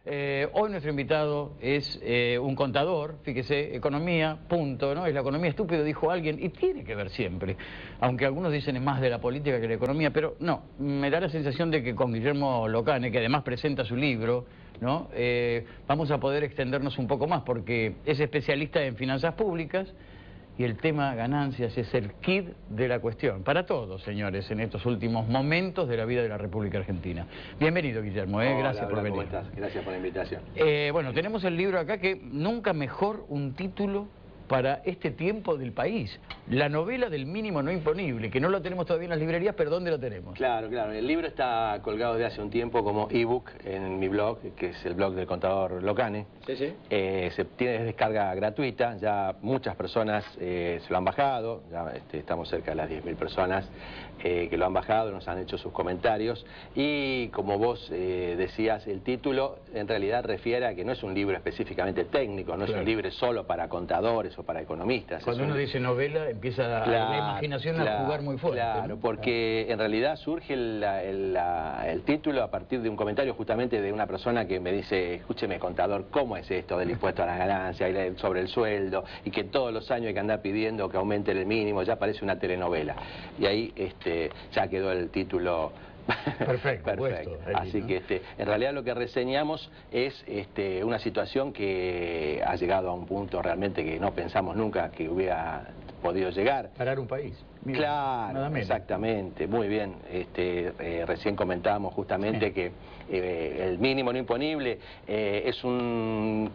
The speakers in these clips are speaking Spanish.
Hoy nuestro invitado es un contador, fíjese, economía, punto, ¿no? Es la economía estúpido, dijo alguien, y tiene que ver siempre. Aunque algunos dicen es más de la política que la economía, pero no, me da la sensación de que con Guillermo Locane, que además presenta su libro, ¿no? Vamos a poder extendernos un poco más, porque es especialista en finanzas públicas, y el tema ganancias es el quid de la cuestión. Para todos, señores, en estos últimos momentos de la vida de la República Argentina. Bienvenido, Guillermo, gracias por venir. ¿Cómo estás? Gracias por la invitación. Bueno, tenemos el libro acá que nunca mejor un título para este tiempo del país. La novela del mínimo no imponible, que no lo tenemos todavía en las librerías, pero ¿dónde lo tenemos? Claro. El libro está colgado desde hace un tiempo como ebook en mi blog, que es el blog del contador Locane. Sí. Se tiene descarga gratuita, ya muchas personas se lo han bajado, ya estamos cerca de las 10.000 personas que lo han bajado, nos han hecho sus comentarios, y como vos decías, el título en realidad refiere a que no es un libro específicamente técnico, no es un libro solo para contadores o para economistas. Cuando uno dice novela, empieza la imaginación a jugar muy fuerte. Claro, ¿no? Porque en realidad surge el título a partir de un comentario justamente de una persona que me dice: escúcheme, contador, ¿cómo es esto del impuesto a las ganancias y sobre el sueldo? Y que todos los años hay que andar pidiendo que aumente el mínimo, ya parece una telenovela. Y ahí ya quedó el título. Perfecto. Así ¿no? que en realidad lo que reseñamos es una situación que ha llegado a un punto realmente que no pensamos nunca que hubiera podido llegar. Parar un país. Mira, claro, exactamente, muy bien. Recién comentábamos justamente que el mínimo no imponible es un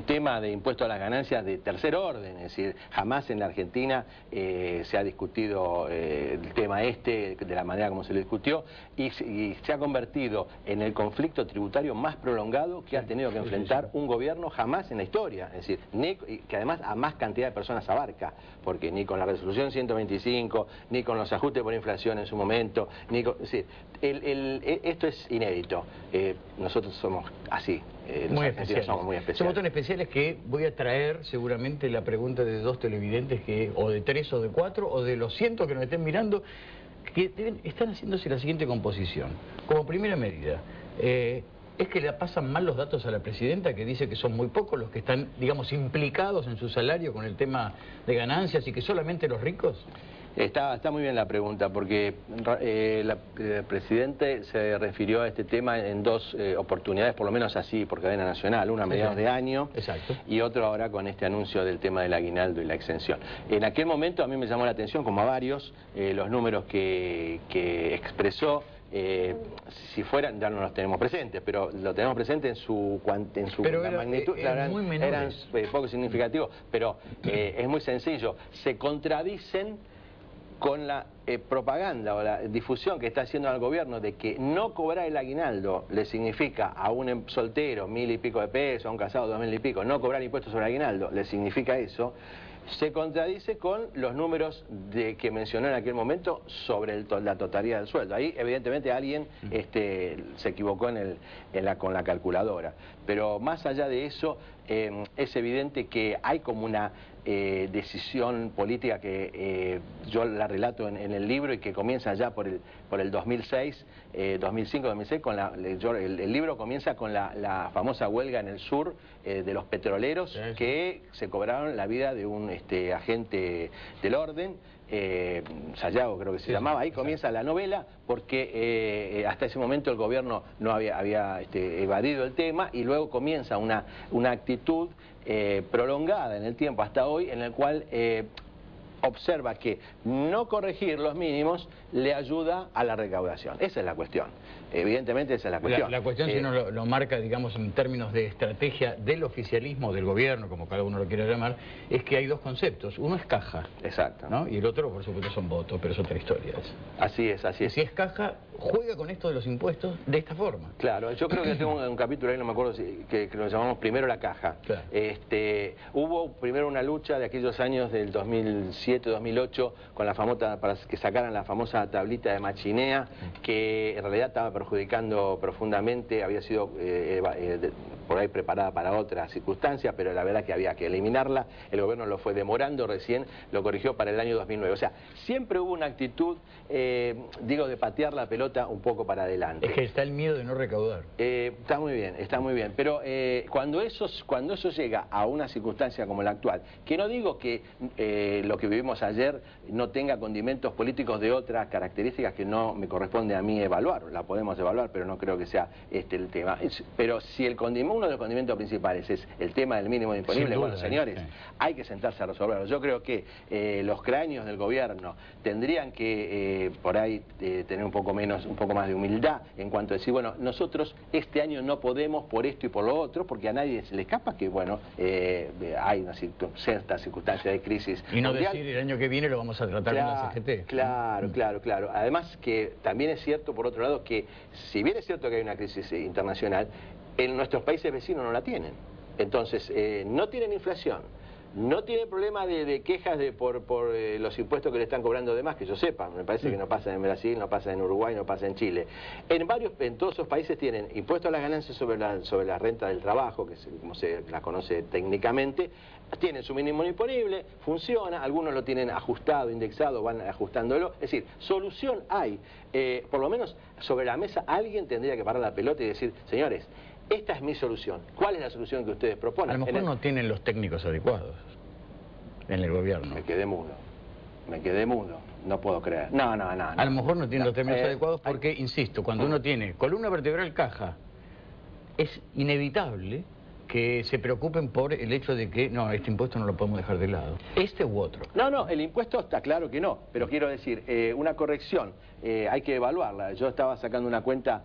tema de impuesto a las ganancias de tercer orden, es decir, jamás en la Argentina se ha discutido el tema de la manera como se lo discutió, y se ha convertido en el conflicto tributario más prolongado que ha tenido que enfrentar un gobierno jamás en la historia, es decir, que además a más cantidad de personas abarca, porque ni con la resolución 125, ni con los ajustes por inflación en su momento, es decir, esto es inédito. Nosotros somos así, muy especiales. Somos muy especiales. Somos tan especiales que voy a traer seguramente la pregunta de 2 televidentes, o de 3 o de 4, o de los cientos que nos estén mirando, que están haciéndose la siguiente composición. Como primera medida, ¿es que le pasan mal los datos a la presidenta, que dice que son muy pocos los que están, digamos, implicados en su salario con el tema de ganancias y que solamente los ricos? Está muy bien la pregunta, porque el presidente se refirió a este tema en 2 oportunidades, por lo menos así, por cadena nacional, una a mediados de año. Exacto. Y otro ahora con este anuncio del tema del aguinaldo y la exención. En aquel momento a mí me llamó la atención, como a varios, los números que expresó. Si fueran, ya no los tenemos presentes, pero lo tenemos presente en su magnitud, eran muy menores. Eran poco significativos, pero es muy sencillo, se contradicen con la propaganda o la difusión que está haciendo el gobierno de que no cobrar el aguinaldo le significa a un soltero 1.000 y pico de pesos, a un casado 2.000 y pico, no cobrar impuestos sobre el aguinaldo le significa eso. Se contradice con los números que mencionó en aquel momento sobre la totalidad del sueldo. Ahí evidentemente alguien se equivocó con la calculadora. Pero más allá de eso, es evidente que hay como una decisión política que yo la relato en el libro, y que comienza ya por el 2006, 2005-2006, el libro comienza con la famosa huelga en el sur de los petroleros, que se cobraron la vida de un agente del orden, Sayago creo que se llamaba. Ahí comienza la novela, porque hasta ese momento el gobierno no había evadido el tema, y luego comienza una actitud prolongada en el tiempo hasta hoy, en el cual observa que no corregir los mínimos le ayuda a la recaudación. Esa es la cuestión. Evidentemente esa es la cuestión. La cuestión, si uno lo marca, digamos, en términos de estrategia del oficialismo, del gobierno, como cada uno lo quiera llamar, es que hay 2 conceptos. Uno es caja. Exacto. ¿No? Y el otro, por supuesto, son votos, pero es otra historia. Así es. Y si es caja, juega con esto de los impuestos de esta forma. Claro, yo creo que tengo un capítulo ahí, no me acuerdo que lo llamamos primero la caja. Claro. Hubo primero una lucha de aquellos años del 2007-2008 con la famosa, para que sacaran la famosa tablita de Machinea, que en realidad estaba perjudicando profundamente, había sido por ahí preparada para otra circunstancia, pero la verdad que había que eliminarla. El gobierno lo fue demorando, recién lo corrigió para el año 2009. O sea, siempre hubo una actitud, de patear la pelota un poco para adelante. Es que está el miedo de no recaudar. Está muy bien. Pero cuando eso llega a una circunstancia como la actual, que no digo que lo que vivimos ayer no tenga condimentos políticos de otras características que no me corresponde a mí evaluar, la podemos evaluar, pero no creo que sea el tema. Pero si uno de los condimentos principales es el tema del mínimo disponible, bueno, señores, hay que sentarse a resolverlo. Yo creo que los cráneos del gobierno tendrían que por ahí tener un poco más de humildad en cuanto a decir, bueno, nosotros este año no podemos por esto y por lo otro, porque a nadie se le escapa que, bueno, hay una cierta circunstancia de crisis y no mundial. Decir el año que viene lo vamos a tratar con la CGT. Claro. Además que también es cierto, por otro lado, que si bien es cierto que hay una crisis internacional, en nuestros países vecinos no la tienen. Entonces, no tienen inflación, no tienen problema de quejas por los impuestos que le están cobrando de más, que yo sepa. Me parece que no pasa en Brasil, no pasa en Uruguay, no pasa en Chile. En todos esos países tienen impuestos a las ganancias sobre la renta del trabajo, que es como se la conoce técnicamente. Tienen su mínimo disponible, funciona, algunos lo tienen ajustado, indexado, van ajustándolo. Es decir, solución hay. Por lo menos sobre la mesa alguien tendría que parar la pelota y decir, señores, esta es mi solución. ¿Cuál es la solución que ustedes proponen? A lo mejor no tienen los técnicos adecuados en el gobierno. Me quedé mudo. No puedo creer. No. A lo mejor no tienen los técnicos adecuados porque, insisto, cuando uno tiene columna vertebral caja, es inevitable que se preocupen por el hecho de que, no, este impuesto no lo podemos dejar de lado. Este u otro. No, el impuesto está claro que no, pero quiero decir, una corrección, hay que evaluarla. Yo estaba sacando una cuenta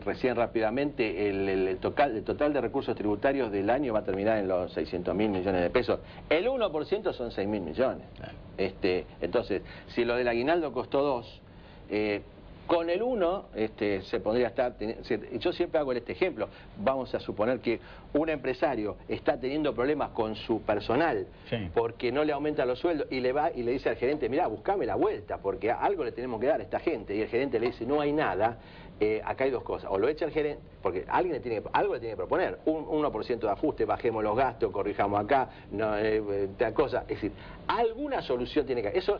recién rápidamente, el total de recursos tributarios del año va a terminar en los 600.000 millones de pesos. El 1% son 6.000 millones. Entonces, si lo del aguinaldo costó 2, con el 1 se podría estar... Yo siempre hago este ejemplo. Vamos a suponer que un empresario está teniendo problemas con su personal porque no le aumenta los sueldos y le va y le dice al gerente, mirá, buscame la vuelta porque algo le tenemos que dar a esta gente. Y el gerente le dice, no hay nada. Acá hay dos cosas. O lo echa el gerente, porque algo le tiene que proponer. Un 1% de ajuste, bajemos los gastos, corrijamos acá, tal cosa. Es decir, alguna solución tiene que haber. Eso,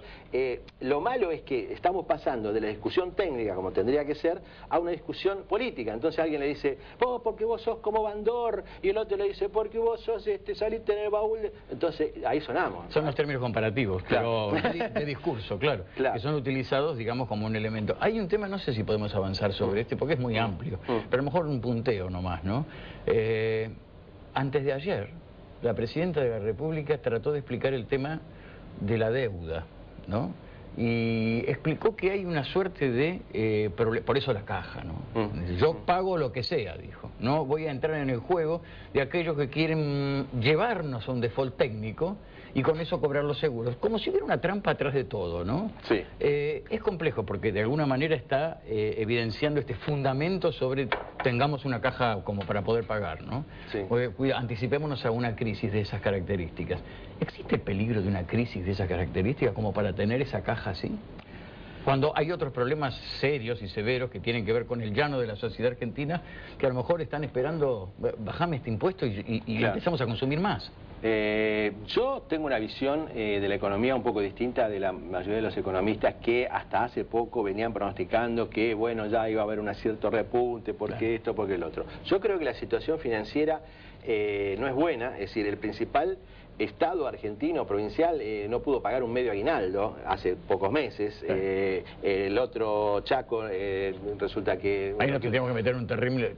lo malo es que estamos pasando de la discusión técnica, como tendría que ser, a una discusión política. Entonces alguien le dice, porque vos sos como Bandor, y el otro le dice, porque vos sos, saliste en el baúl. Entonces, ahí sonamos. Son los términos comparativos, claro. Pero de discurso, claro, que son utilizados, digamos, como un elemento. Hay un tema, no sé si podemos avanzar sobre porque es muy amplio, pero a lo mejor un punteo nomás, ¿no? Antes de ayer, la Presidenta de la República trató de explicar el tema de la deuda, ¿no? Y explicó que hay una suerte de... por eso la caja, ¿no? Yo pago lo que sea, dijo. No voy a entrar en el juego de aquellos que quieren llevarnos a un default técnico y con eso cobrar los seguros. Como si hubiera una trampa atrás de todo, ¿no? Sí. Es complejo porque de alguna manera está evidenciando este fundamento sobre tengamos una caja como para poder pagar, ¿no? Sí. Anticipémonos a una crisis de esas características. ¿Existe el peligro de una crisis de esas características como para tener esa caja así? Cuando hay otros problemas serios y severos que tienen que ver con el llano de la sociedad argentina, que a lo mejor están esperando, bajame este impuesto y claro, empezamos a consumir más. Yo tengo una visión de la economía un poco distinta de la mayoría de los economistas que hasta hace poco venían pronosticando que, bueno, ya iba a haber un cierto repunte, porque esto, porque el otro. Yo creo que la situación financiera no es buena, es decir, el principal Estado argentino provincial no pudo pagar un medio aguinaldo hace pocos meses. El otro Chaco resulta que... Ahí nos tenemos que meter un terrible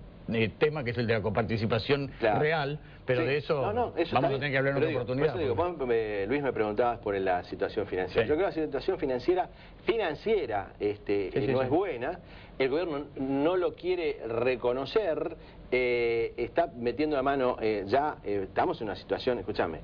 tema que es el de la coparticipación real, pero de eso, eso vamos a tener que hablar en otra oportunidad. Por eso digo, Luis, me preguntabas por la situación financiera. Yo creo que la situación financiera no es buena. El gobierno no lo quiere reconocer, está metiendo la mano, estamos en una situación, escúchame,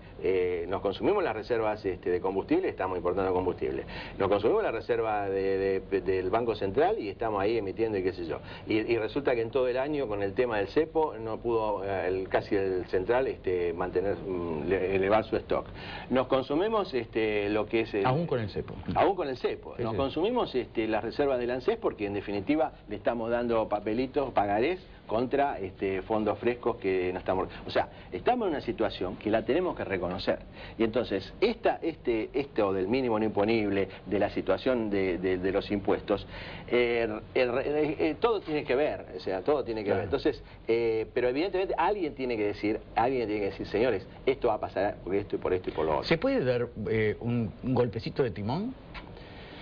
nos consumimos las reservas de combustible, estamos importando combustible, nos consumimos la reserva del Banco Central y estamos ahí emitiendo y qué sé yo, y resulta que en todo el año con el tema del cepo no pudo casi el central elevar su stock. Nos consumimos lo que es... aún con el cepo. Aún con el cepo. Nos consumimos las reservas del ANSES porque en definitiva le estamos dando papelitos, pagarés, contra fondos frescos que no estamos... O sea, estamos en una situación que la tenemos que reconocer. Y entonces, esto del mínimo no imponible, de la situación de los impuestos, todo tiene que ver, o sea, todo tiene que ver. Entonces, pero evidentemente alguien tiene que decir, señores, esto va a pasar por esto y por esto y por lo otro. ¿Se puede dar un golpecito de timón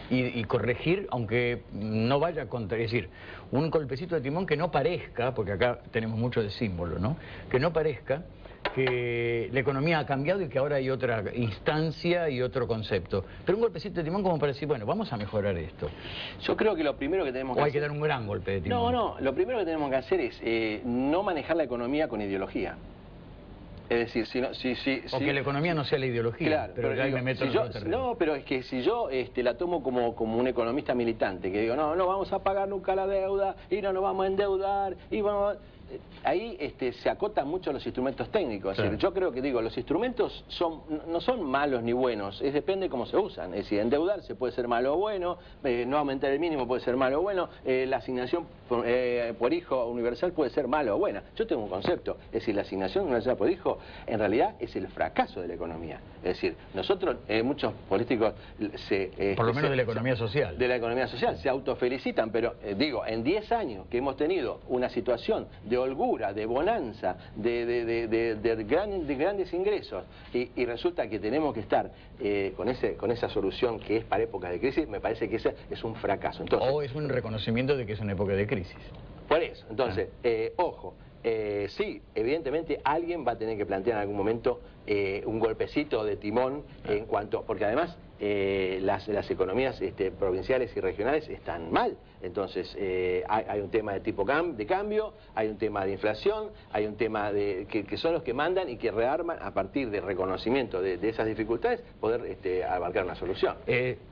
y corregir, aunque no vaya contra, es decir, un golpecito de timón que no parezca, porque acá tenemos mucho de símbolo, ¿no? Que no parezca que la economía ha cambiado y que ahora hay otra instancia y otro concepto. Pero un golpecito de timón como para decir, bueno, vamos a mejorar esto. Yo creo que lo primero que tenemos que hacer... O hay que dar un gran golpe de timón. No, lo primero que tenemos que hacer es no manejar la economía con ideología. Es decir, o que la economía no sea la ideología, claro, pero ya digo, me meto en otro terreno. No, pero es que si yo la tomo como un economista militante, que digo, no vamos a pagar nunca la deuda, y no nos vamos a endeudar, y vamos... Ahí se acotan mucho los instrumentos técnicos. Es decir, yo creo que los instrumentos no son malos ni buenos, depende de cómo se usan. Es decir, endeudarse puede ser malo o bueno, no aumentar el mínimo puede ser malo o bueno, la asignación por hijo universal puede ser malo o buena. Yo tengo un concepto, es decir, la asignación universal por hijo en realidad es el fracaso de la economía. Es decir, nosotros, muchos políticos por lo menos de la economía social. De la economía social, se autofelicitan, pero en 10 años que hemos tenido una situación de holgura, de bonanza, de grandes ingresos, y resulta que tenemos que estar con esa solución que es para épocas de crisis, me parece que ese es un fracaso. Entonces, o es un reconocimiento de que es una época de crisis. Por eso, entonces, ojo, sí, evidentemente alguien va a tener que plantear en algún momento un golpecito de timón en cuanto, porque además las economías provinciales y regionales están mal. Entonces hay un tema de tipo de cambio, hay un tema de inflación, hay un tema que son los que mandan y que rearman a partir del reconocimiento de esas dificultades poder abarcar una solución.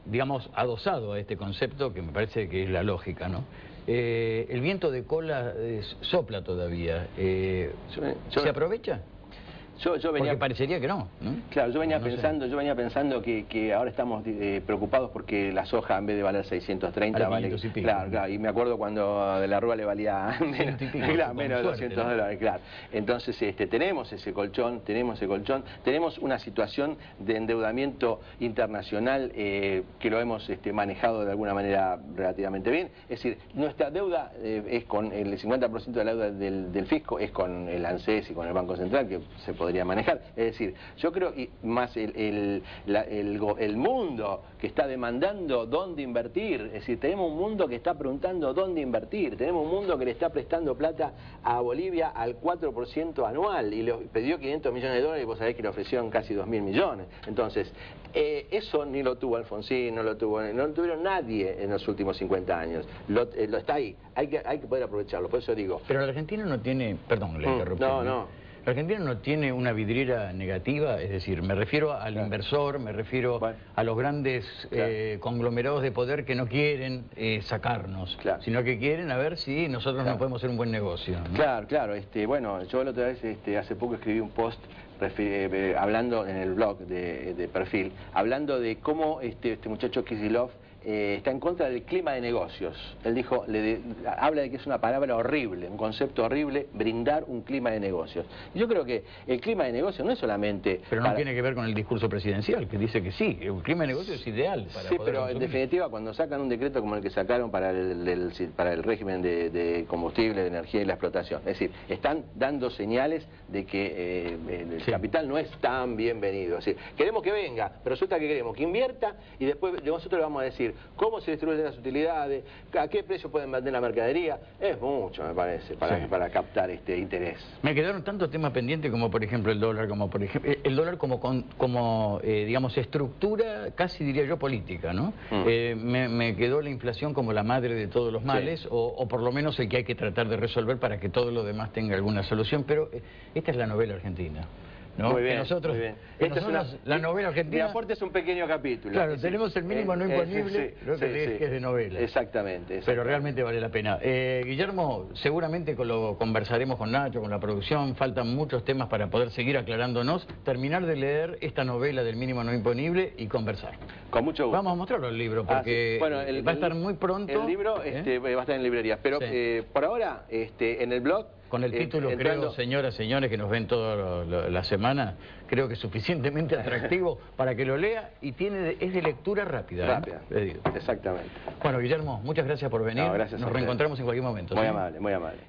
Digamos, adosado a este concepto que me parece que es la lógica, ¿no? El viento de cola sopla todavía. ¿Se aprovecha? Porque parecería que no, ¿no? Claro, yo venía pensando que ahora estamos preocupados porque la soja en vez de valer 630 vale... Y pico, claro, y me acuerdo cuando de la Rúa le valía menos de 200 dólares, claro. Entonces tenemos ese colchón, tenemos una situación de endeudamiento internacional que lo hemos manejado de alguna manera relativamente bien. Es decir, nuestra deuda es con el 50% de la deuda del fisco es con el ANSES y con el Banco Central, que se podría manejar. Es decir, yo creo que más el mundo que está demandando dónde invertir, es decir, tenemos un mundo que está preguntando dónde invertir, tenemos un mundo que le está prestando plata a Bolivia al 4% anual y le pidió 500 millones de dólares y vos sabés que le ofrecieron casi 2.000 millones. Entonces, eso ni lo tuvo Alfonsín, no lo tuvieron nadie en los últimos 50 años. Está ahí, hay que poder aprovecharlo, por eso digo. Pero la Argentina no tiene, perdón, la interrupción. No. La Argentina no tiene una vidriera negativa, es decir, me refiero al inversor, me refiero a los grandes conglomerados de poder que no quieren sacarnos, sino que quieren a ver si nosotros no podemos hacer un buen negocio, ¿no? Claro, bueno, yo la otra vez, hace poco escribí un post hablando en el blog de Perfil, hablando de cómo este muchacho Kicillof está en contra del clima de negocios. Él dijo, habla de que es una palabra horrible, un concepto horrible, brindar un clima de negocios. Y yo creo que el clima de negocios no es solamente... Pero no tiene que ver con el discurso presidencial, que dice que sí, el clima de negocios es ideal para sí, poder pero consumir. En definitiva, cuando sacan un decreto como el que sacaron para el régimen de combustible, de energía y la explotación, es decir, están dando señales de que el capital no es tan bienvenido. Es decir, queremos que venga, pero resulta que queremos que invierta y después nosotros le vamos a decir cómo se distribuyen las utilidades, a qué precio pueden vender la mercadería. Es mucho, me parece, para captar este interés. Me quedaron tantos temas pendientes como por ejemplo el dólar, digamos, estructura, casi diría yo política, ¿no? Me quedó la inflación como la madre de todos los males, o por lo menos el que hay que tratar de resolver para que todo lo demás tenga alguna solución, pero esta es la novela argentina. ¿no? Muy bien, que nosotros, muy bien. que Esta nosotros la novela Mi argentina... aporte es un pequeño capítulo. Claro, tenemos el mínimo no imponible, sí, lo que es de novela. Exactamente. Pero realmente vale la pena. Guillermo, seguramente lo conversaremos con Nacho, con la producción, faltan muchos temas para poder seguir aclarándonos, terminar de leer esta novela del mínimo no imponible y conversar. Con mucho gusto. Vamos a mostrarlo el libro, porque sí. Bueno, va a estar muy pronto. El libro va a estar en librerías, pero Sí. por ahora en el blog... Con el título, creo, señoras, señores que nos ven toda la semana, creo que es suficientemente atractivo para que lo lea y es de lectura rápida. Rápida, le digo. exactamente. Bueno, Guillermo, muchas gracias por venir. No, gracias nos reencontramos en cualquier momento. Muy ¿sí? amable, muy amable.